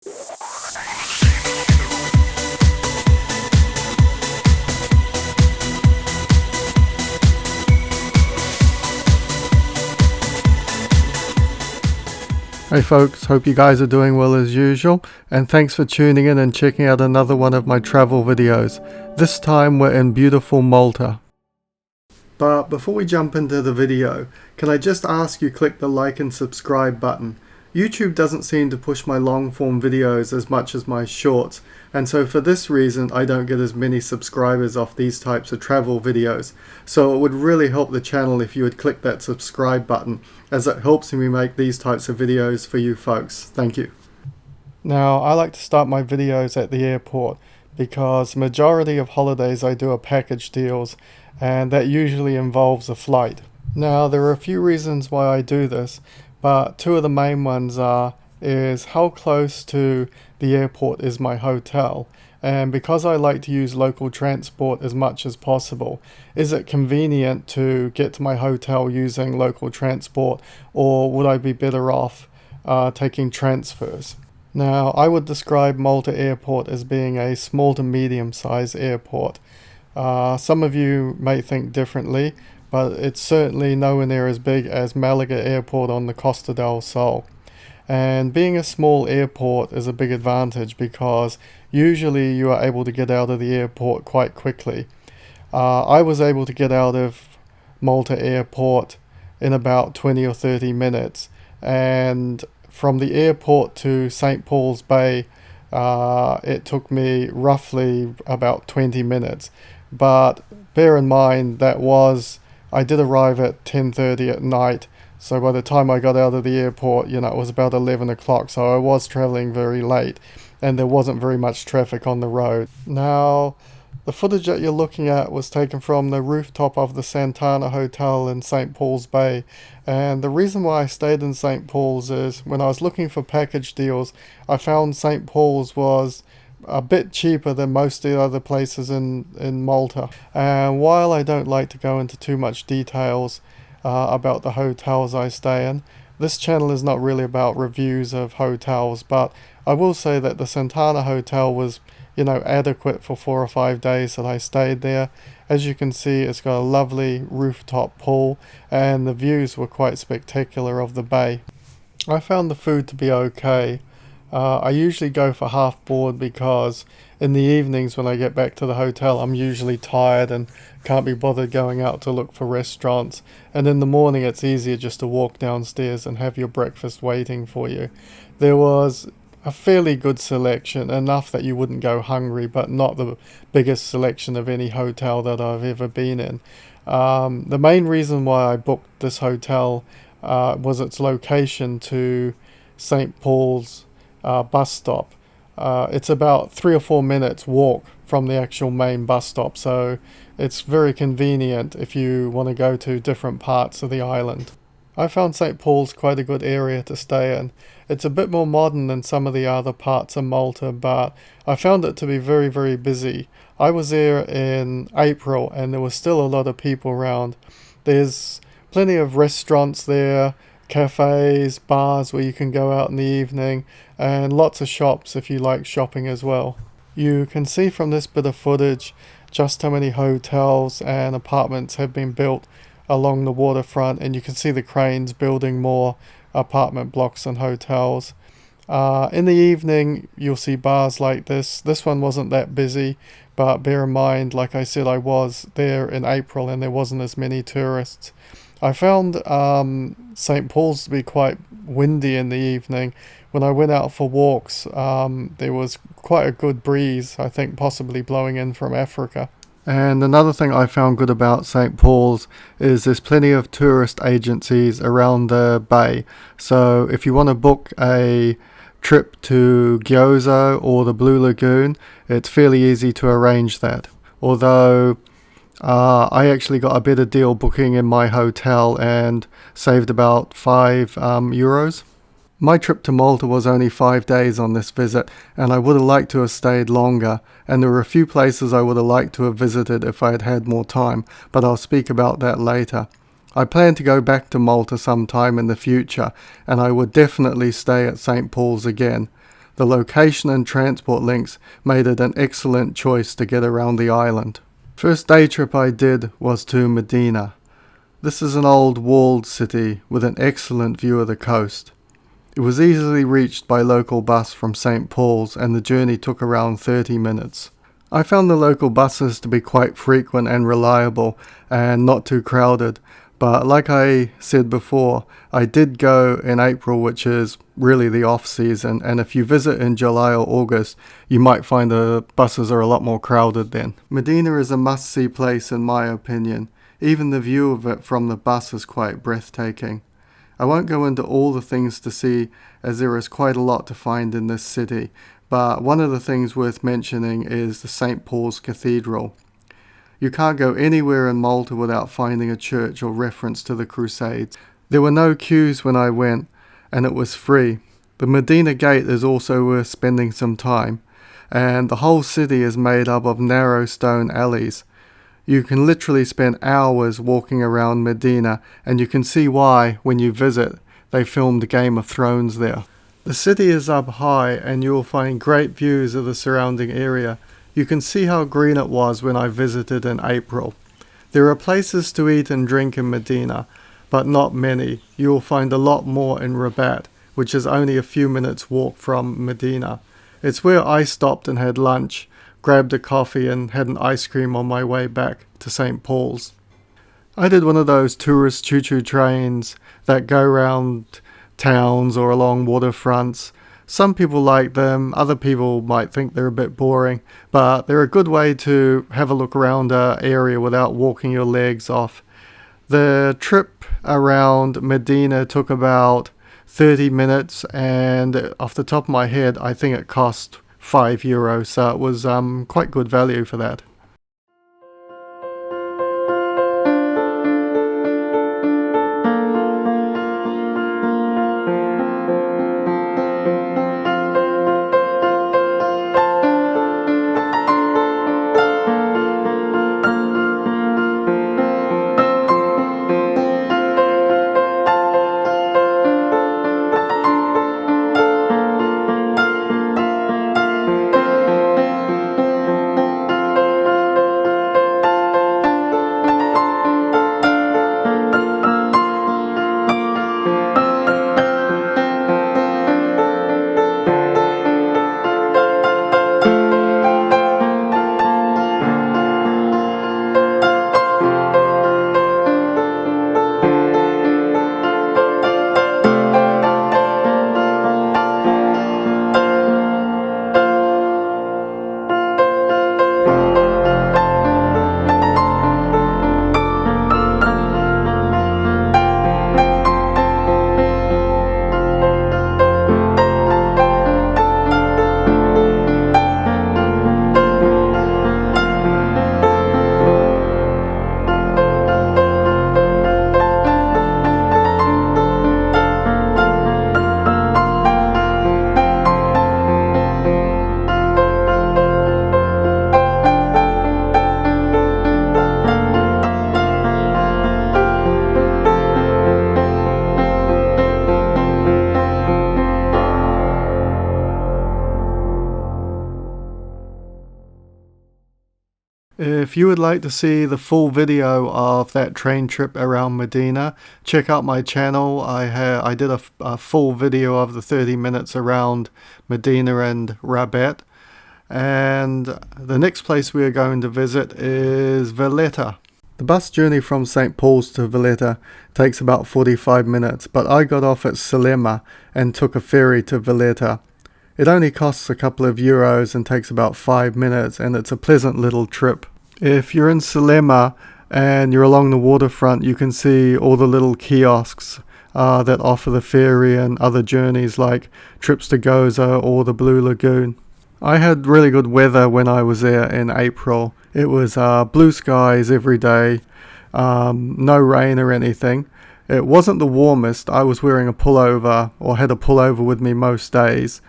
Hey folks, hope you guys are doing well as usual, and thanks for tuning in and checking out another one of my travel videos. This time we're in beautiful Malta. But before we jump into the video, can I just ask you click the like and subscribe button. YouTube doesn't seem to push my long form videos as much as my shorts, and so for this reason I don't get as many subscribers off these types of travel videos. So it would really help the channel if you would click that subscribe button, as it helps me make these types of videos for you folks. Thank you. Now I like to start my videos at the airport because the majority of holidays I do are package deals, and that usually involves a flight. Now there are a few reasons why I do this, but two of the main ones is how close to the airport is my hotel, and because I like to use local transport as much as possible, is it convenient to get to my hotel using local transport, or would I be better off taking transfers? Now I would describe Malta Airport as being a small to medium sized airport. Some of you may think differently, but it's certainly nowhere near as big as Malaga Airport on the Costa del Sol. And being a small airport is a big advantage because usually you are able to get out of the airport quite quickly. I was able to get out of Malta Airport in about 20 or 30 minutes, and from the airport to St. Paul's Bay it took me roughly about 20 minutes. But bear in mind that I did arrive at 10:30 at night, so by the time I got out of the airport, it was about 11 o'clock, so I was traveling very late, and there wasn't very much traffic on the road. Now, the footage that you're looking at was taken from the rooftop of the Santana Hotel in St. Paul's Bay, and the reason why I stayed in St. Paul's is when I was looking for package deals, I found St. Paul's was a bit cheaper than most of the other places in Malta. And while I don't like to go into too much details about the hotels I stay in, this channel is not really about reviews of hotels, but I will say that the Santana Hotel was adequate for 4 or 5 days that I stayed there. As you can see, it's got a lovely rooftop pool and the views were quite spectacular of the bay. I found the food to be okay. I usually go for half board because in the evenings when I get back to the hotel I'm usually tired and can't be bothered going out to look for restaurants, and in the morning it's easier just to walk downstairs and have your breakfast waiting for you. There was a fairly good selection, enough that you wouldn't go hungry, but not the biggest selection of any hotel that I've ever been in. The main reason why I booked this hotel was its location to St. Paul's bus stop. It's about 3 or 4 minutes walk from the actual main bus stop, so it's very convenient if you want to go to different parts of the island. I found St. Paul's quite a good area to stay in. It's a bit more modern than some of the other parts of Malta, but I found it to be very, very busy. I was there in April and there was still a lot of people around. There's plenty of restaurants there, cafes, bars where you can go out in the evening, and lots of shops if you like shopping as well. You can see from this bit of footage just how many hotels and apartments have been built along the waterfront, and you can see the cranes building more apartment blocks and hotels. In the evening you'll see bars like this. This one wasn't that busy, but bear in mind, like I said, I was there in April and there wasn't as many tourists. I found St. Paul's to be quite windy in the evening. When I went out for walks, there was quite a good breeze, I think possibly blowing in from Africa. And another thing I found good about St. Paul's is there's plenty of tourist agencies around the bay. So if you want to book a trip to Gozo or the Blue Lagoon, it's fairly easy to arrange that. Although I actually got a better deal booking in my hotel and saved about €5. My trip to Malta was only 5 days on this visit, and I would have liked to have stayed longer, and there were a few places I would have liked to have visited if I had had more time, but I'll speak about that later. I plan to go back to Malta sometime in the future, and I would definitely stay at St. Paul's again. The location and transport links made it an excellent choice to get around the island. First day trip I did was to Mdina. This is an old walled city with an excellent view of the coast. It was easily reached by local bus from St. Paul's and the journey took around 30 minutes. I found the local buses to be quite frequent and reliable and not too crowded, but like I said before, I did go in April, which is really the off season, and if you visit in July or August, you might find the buses are a lot more crowded then. Mdina is a must-see place in my opinion. Even the view of it from the bus is quite breathtaking. I won't go into all the things to see as there is quite a lot to find in this city, but one of the things worth mentioning is the St. Paul's Cathedral. You can't go anywhere in Malta without finding a church or reference to the Crusades. There were no queues when I went, and it was free. The Mdina Gate is also worth spending some time, and the whole city is made up of narrow stone alleys. You can literally spend hours walking around Mdina, and you can see why when you visit. They filmed Game of Thrones there. The city is up high and you will find great views of the surrounding area. You can see how green it was when I visited in April. There are places to eat and drink in Mdina, but not many. You will find a lot more in Rabat, which is only a few minutes walk from Mdina. It's where I stopped and had lunch, grabbed a coffee and had an ice cream on my way back to St. Paul's. I did one of those tourist choo-choo trains that go around towns or along waterfronts. Some people like them, other people might think they're a bit boring, but they're a good way to have a look around an area without walking your legs off. The trip around Mdina took about 30 minutes and off the top of my head I think it cost €5, so it was quite good value for that. If you would like to see the full video of that train trip around Mdina, check out my channel. I did a full video of the 30 minutes around Mdina and Rabat. And the next place we are going to visit is Valletta. The bus journey from St. Paul's to Valletta takes about 45 minutes, but I got off at Salema and took a ferry to Valletta. It only costs a couple of euros and takes about 5 minutes, and it's a pleasant little trip. If you're in Salema and you're along the waterfront, you can see all the little kiosks that offer the ferry and other journeys like trips to Gozo or the Blue Lagoon. I had really good weather when I was there in April. It was blue skies every day, no rain or anything. It wasn't the warmest. I was wearing a pullover or had a pullover with me most days.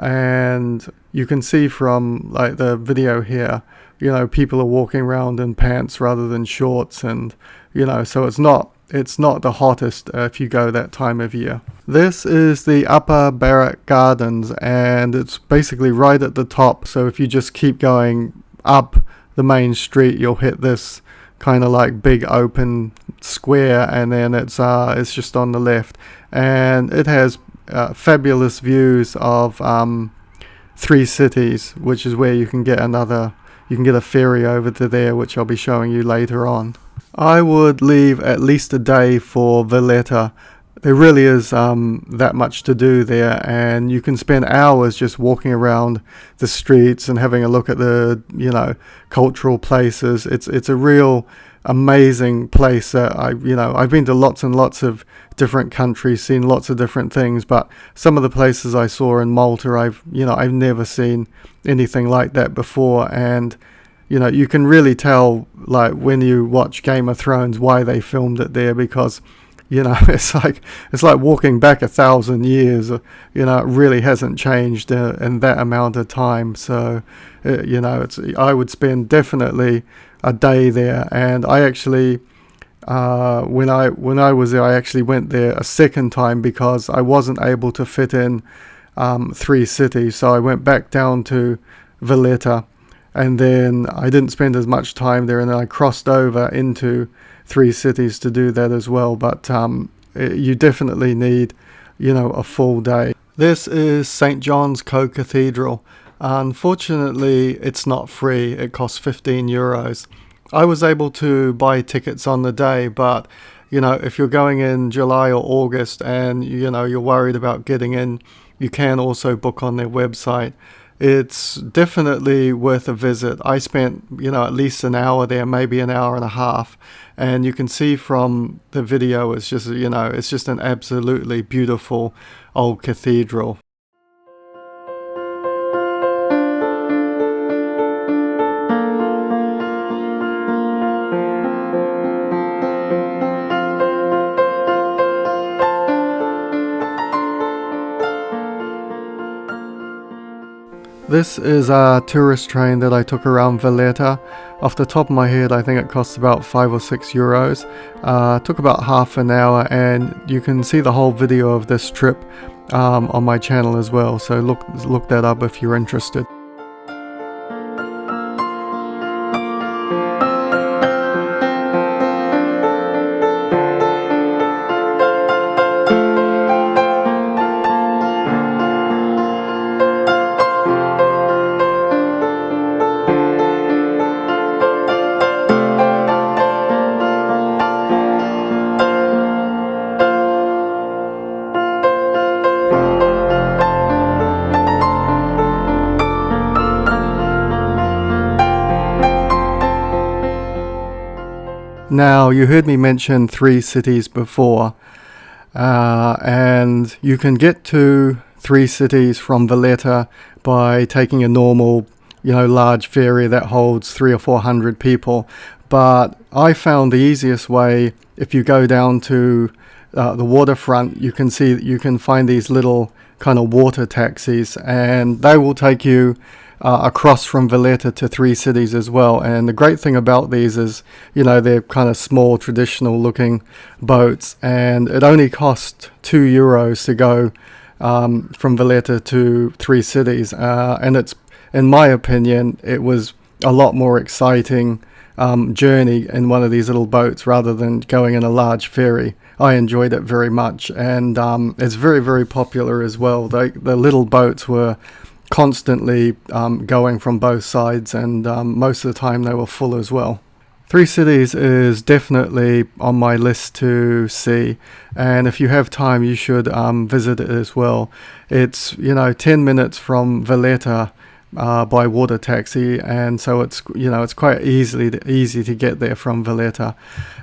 and you can see from like the video here, you know, people are walking around in pants rather than shorts, and you know, so it's not the hottest if you go that time of year. This is the Upper Barrack Gardens, and it's basically right at the top, so if you just keep going up the main street, you'll hit this kind of like big open square, and then it's just on the left, and it has fabulous views of three cities, which is where you can get a ferry over to there, which I'll be showing you later on. I would leave at least a day for Valletta. There really is that much to do there, and you can spend hours just walking around the streets and having a look at the, you know, cultural places. It's a real amazing place that I've been to lots and lots of different countries, seen lots of different things, but some of the places I saw in Malta, I've never seen anything like that before. And you know, you can really tell, like when you watch Game of Thrones, why they filmed it there, because you know, it's like walking back 1,000 years. You know, it really hasn't changed in that amount of time. So, you know, I would spend definitely a day there. And I actually, when I was there, I actually went there a second time because I wasn't able to fit in three cities. So I went back down to Valletta, and then I didn't spend as much time there, and then I crossed over into three cities to do that as well. But you definitely need, you know, a full day. This is St. John's Co-Cathedral. Unfortunately, it's not free. It costs 15 euros. I was able to buy tickets on the day, but you know, if you're going in July or August and you know you're worried about getting in, you can also book on their website. It's definitely worth a visit. I spent, you know, at least an hour there, maybe an hour and a half. And you can see from the video, it's just, you know, it's just an absolutely beautiful old cathedral. This is a tourist train that I took around Valletta. Off the top of my head, I think it costs about 5 or 6 euros. Took about half an hour, and you can see the whole video of this trip on my channel as well. So look that up if you're interested. Now, you heard me mention three cities before, and you can get to three cities from Valletta by taking a normal, you know, large ferry that holds 300 or 400 people. But I found the easiest way, if you go down to the waterfront, you can find these little kind of water taxis, and they will take you across from Valletta to three cities as well. And the great thing about these is, you know, they're kind of small, traditional looking boats, and it only costs 2 euros to go from Valletta to three cities. And it's, in my opinion, it was a lot more exciting journey in one of these little boats rather than going in a large ferry. I enjoyed it very much, and it's very, very popular as well. The little boats were constantly going from both sides, and most of the time they were full as well. Three cities is definitely on my list to see, and if you have time you should visit it as well. It's, you know, 10 minutes from Valletta by water taxi, and so it's, you know, it's quite easy to get there from Valletta.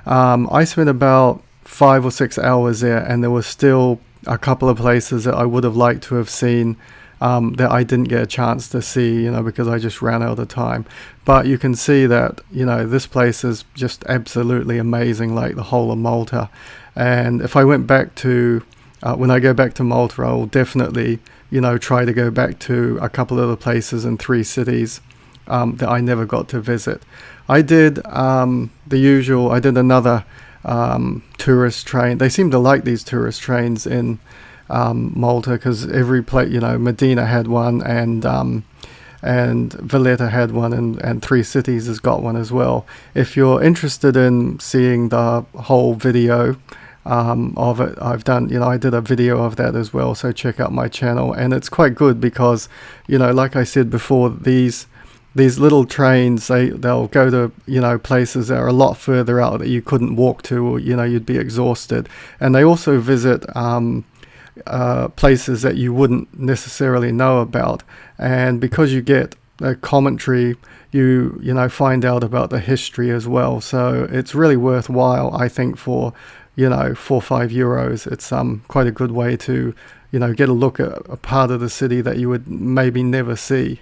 I spent about 5 or 6 hours there, and there was still a couple of places that I would have liked to have seen that I didn't get a chance to see, you know, because I just ran out of time. But you can see that, you know, this place is just absolutely amazing, like the whole of Malta. And if I went back to when I go back to Malta, I'll definitely try to go back to a couple of the places in 3 cities that I never got to visit. I did the usual. I did another tourist train. They seem to like these tourist trains in Malta, because every place, Mdina had one, and Valletta had one, and 3 cities has got one as well. If you're interested in seeing the whole video of it, I did a video of that as well, so check out my channel. And it's quite good because, like I said before, these little trains, they'll go to places that are a lot further out that you couldn't walk to, or you'd be exhausted. And they also visit places that you wouldn't necessarily know about, and because you get a commentary, you find out about the history as well. So it's really worthwhile, I think, for 4 or 5 euros. It's quite a good way to get a look at a part of the city that you would maybe never see.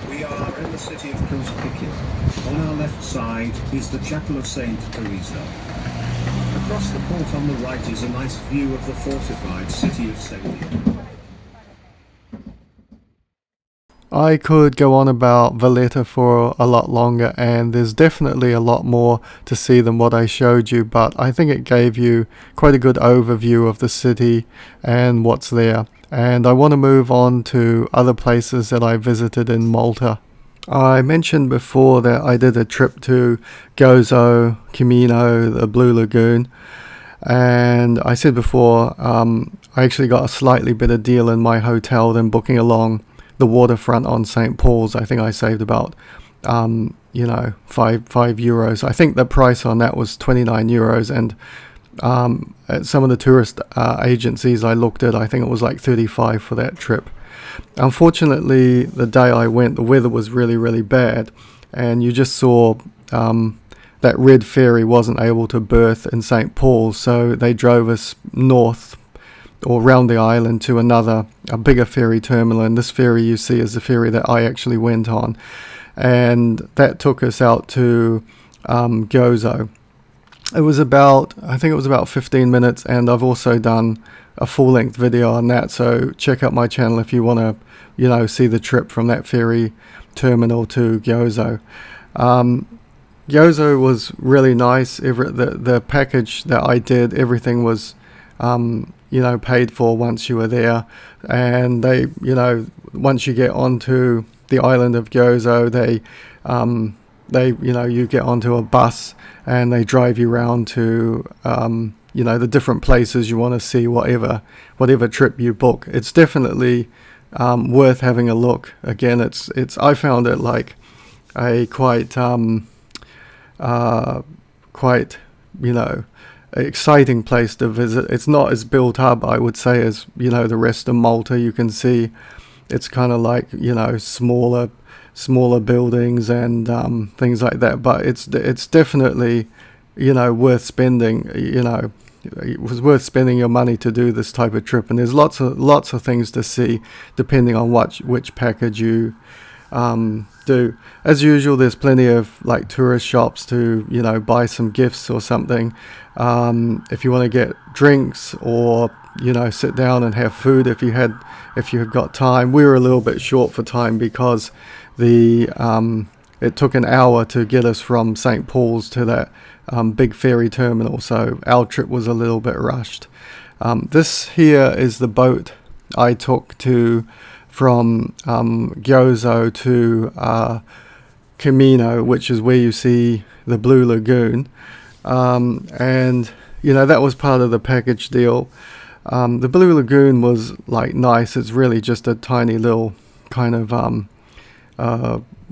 We are in the city of Gozo. On our left side is the chapel of Saint Teresa. Across the port on the right is a nice view of the fortified city of Saint. I could go on about Valletta for a lot longer, and there's definitely a lot more to see than what I showed you, but I think it gave you quite a good overview of the city and what's there. And I want to move on to other places that I visited in Malta. I mentioned before that I did a trip to Gozo, Comino, the Blue Lagoon, and I said before I actually got a slightly better deal in my hotel than booking along the waterfront on St. Paul's. I think I saved about €5. I think the price on that was €29, and at some of the tourist agencies I looked at, I think it was like 35 for that trip. Unfortunately, the day I went, the weather was really, really bad, and you just saw that red ferry wasn't able to berth in St. Paul's, so they drove us north or round the island to a bigger ferry terminal. And this ferry you see is the ferry that I actually went on, and that took us out to Gozo. I think it was about 15 minutes, and I've also done a full-length video on that, so check out my channel if you want to see the trip from that ferry terminal to Gozo. Gozo was really nice. The package that I did, everything was paid for once you were there, and they once you get onto the island of Gozo, you get onto a bus and they drive you around to the different places you want to see, whatever trip you book. It's definitely worth having a look. Again, I found it like a quite exciting place to visit. It's not as built up, I would say, as the rest of Malta. You can see it's kind of like smaller buildings and things like that, but it's definitely worth spending. It was worth spending your money to do this type of trip, and there's lots of things to see depending on which package you do. As usual, there's plenty of like tourist shops to buy some gifts or something. If you want to get drinks or sit down and have food, if you had got time. We were a little bit short for time because it took an hour to get us from St. Paul's to that big ferry terminal, so our trip was a little bit rushed. This here is the boat I took from Gozo to Comino, which is where you see the Blue Lagoon, and that was part of the package deal. The Blue Lagoon was like nice. It's really just a tiny little kind of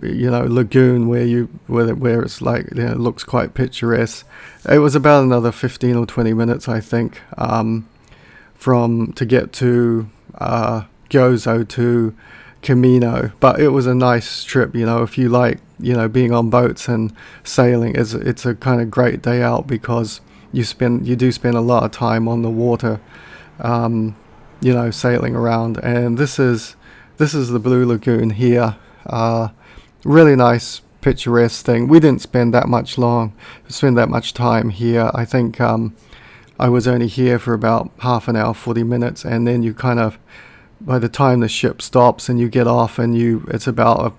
lagoon where it's like it looks quite picturesque. It was about another 15 or 20 minutes, I think, to get to Gozo to Comino, but it was a nice trip. If you like being on boats and sailing, it's a kind of great day out because you do spend a lot of time on the water, sailing around. And this is the Blue Lagoon here. Really nice picturesque thing. We didn't spend that much time here. I think I was only here for about half an hour, 40 minutes, and then you kind of, by the time the ship stops and you get off, and it's about a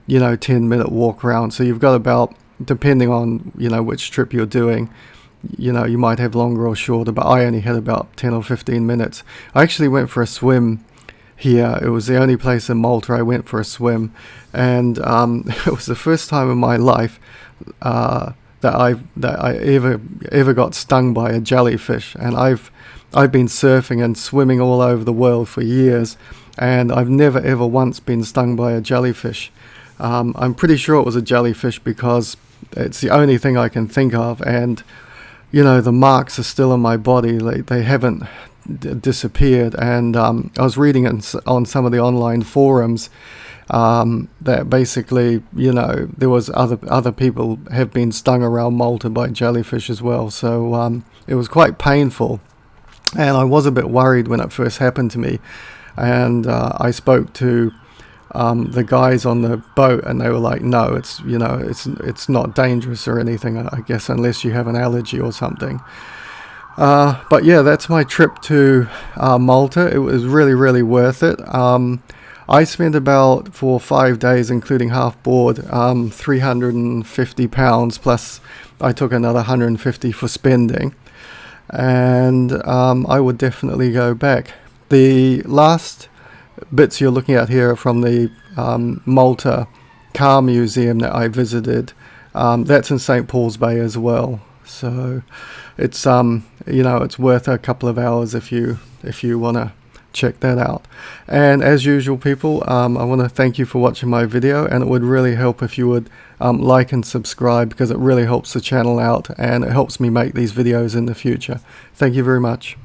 10-minute walk around. So you've got about, depending on which trip you're doing, you might have longer or shorter, but I only had about 10 or 15 minutes. I actually went for a swim here. It was the only place in Malta I went for a swim, and it was the first time in my life that I ever got stung by a jellyfish. And I've been surfing and swimming all over the world for years, and I've never ever once been stung by a jellyfish. I'm pretty sure it was a jellyfish because it's the only thing I can think of, and the marks are still on my body. They haven't disappeared. And I was reading on some of the online forums that basically there was other people have been stung around Malta by jellyfish as well. So it was quite painful, and I was a bit worried when it first happened to me. And I spoke to the guys on the boat, and they were like, no, it's not dangerous or anything, I guess, unless you have an allergy or something. But yeah, that's my trip to Malta. It was really, really worth it. I spent about, for 5 days, including half board, £350, plus I took another 150 for spending, and I would definitely go back. The last bits you're looking at here are from the Malta Car Museum that I visited. That's in St. Paul's Bay as well. So it's it's worth a couple of hours if you want to check that out. And as usual, people, I want to thank you for watching my video, and it would really help if you would like and subscribe, because it really helps the channel out and it helps me make these videos in the future. Thank you very much.